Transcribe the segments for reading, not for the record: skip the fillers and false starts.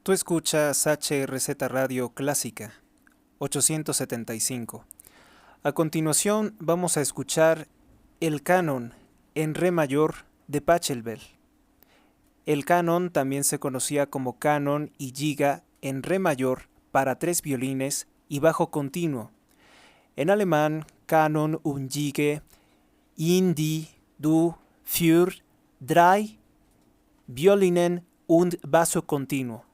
Tú escuchas HRZ Radio Clásica 875. A continuación vamos a escuchar el canon en re mayor de Pachelbel. El canon también se conocía como canon y giga en re mayor para 3 violines y bajo continuo. En alemán, Canon und Gigue in die du für 3 Violinen und basso continuo.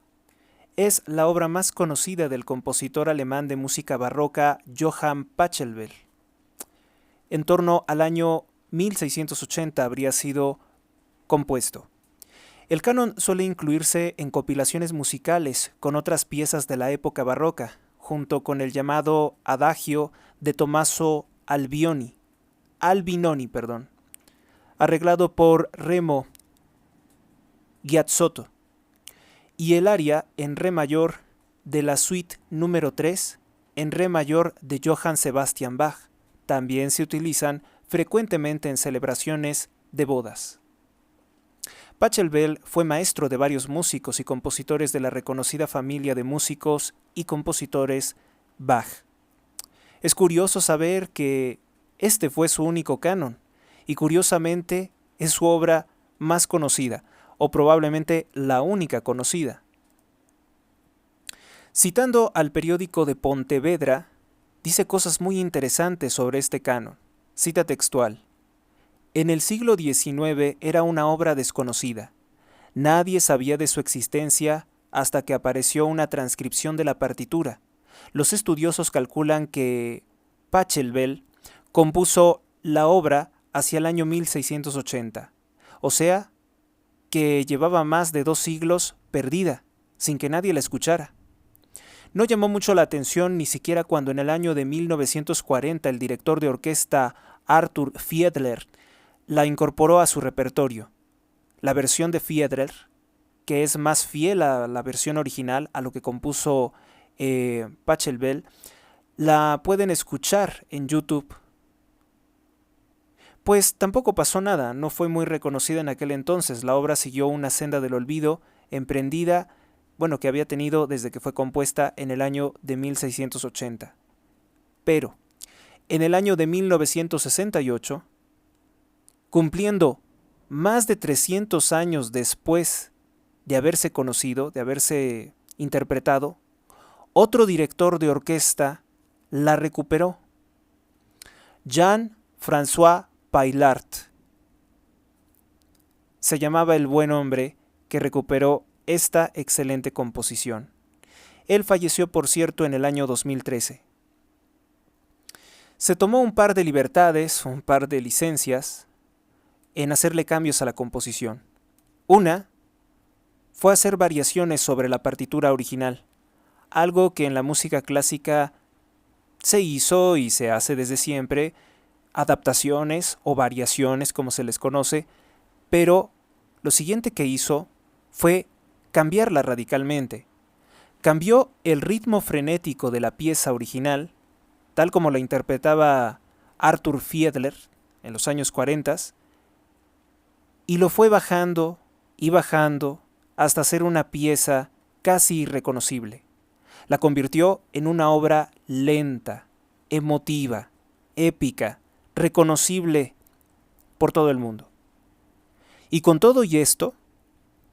Es la obra más conocida del compositor alemán de música barroca Johann Pachelbel. En torno al año 1680 habría sido compuesto. El canon suele incluirse en compilaciones musicales con otras piezas de la época barroca, junto con el llamado Adagio de Tommaso Albinoni, arreglado por Remo Giazzotto, y el aria en re mayor de la suite número 3 en re mayor de Johann Sebastian Bach. También se utilizan frecuentemente en celebraciones de bodas. Pachelbel fue maestro de varios músicos y compositores de la reconocida familia de músicos y compositores Bach. Es curioso saber que este fue su único canon, y curiosamente es su obra más conocida, o probablemente la única conocida. Citando al periódico de Pontevedra, dice cosas muy interesantes sobre este canon. Cita textual: en el siglo XIX era una obra desconocida. Nadie sabía de su existencia hasta que apareció una transcripción de la partitura. Los estudiosos calculan que Pachelbel compuso la obra hacia el año 1680, o sea, que llevaba más de 2 siglos perdida, sin que nadie la escuchara. No llamó mucho la atención ni siquiera cuando en el año de 1940 el director de orquesta Arthur Fiedler la incorporó a su repertorio. La versión de Fiedler, que es más fiel a la versión original, a lo que compuso Pachelbel, la pueden escuchar en YouTube. Pues tampoco pasó nada, no fue muy reconocida en aquel entonces. La obra siguió una senda del olvido emprendida, que había tenido desde que fue compuesta en el año de 1680. Pero, en el año de 1968, cumpliendo más de 300 años después de haberse conocido, de haberse interpretado, otro director de orquesta la recuperó. Jean-François Paillard se llamaba el buen hombre que recuperó esta excelente composición. Él falleció, por cierto, en el año 2013. Se tomó un par de libertades, un par de licencias, en hacerle cambios a la composición. Una fue hacer variaciones sobre la partitura original, algo que en la música clásica se hizo y se hace desde siempre, adaptaciones o variaciones como se les conoce, pero lo siguiente que hizo fue cambiarla radicalmente. Cambió el ritmo frenético de la pieza original, tal como la interpretaba Arthur Fiedler en los años 40, y lo fue bajando y bajando hasta hacer una pieza casi irreconocible. La convirtió en una obra lenta, emotiva, épica, reconocible por todo el mundo. Y con todo y esto,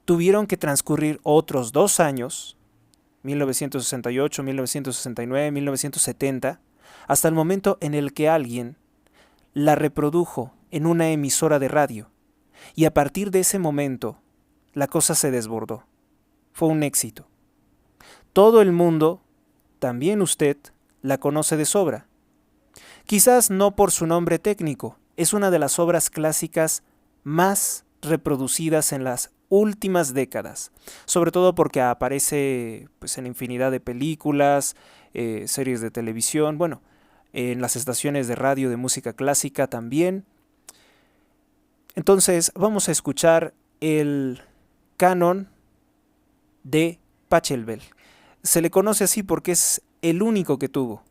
tuvieron que transcurrir otros 2 años, 1968, 1969, 1970, hasta el momento en el que alguien la reprodujo en una emisora de radio. Y a partir de ese momento, la cosa se desbordó. Fue un éxito. Todo el mundo, también usted, la conoce de sobra. Quizás no por su nombre técnico, es una de las obras clásicas más reproducidas en las últimas décadas, sobre todo porque aparece en infinidad de películas, series de televisión, en las estaciones de radio de música clásica también. Entonces vamos a escuchar el canon de Pachelbel. Se le conoce así porque es el único que tuvo.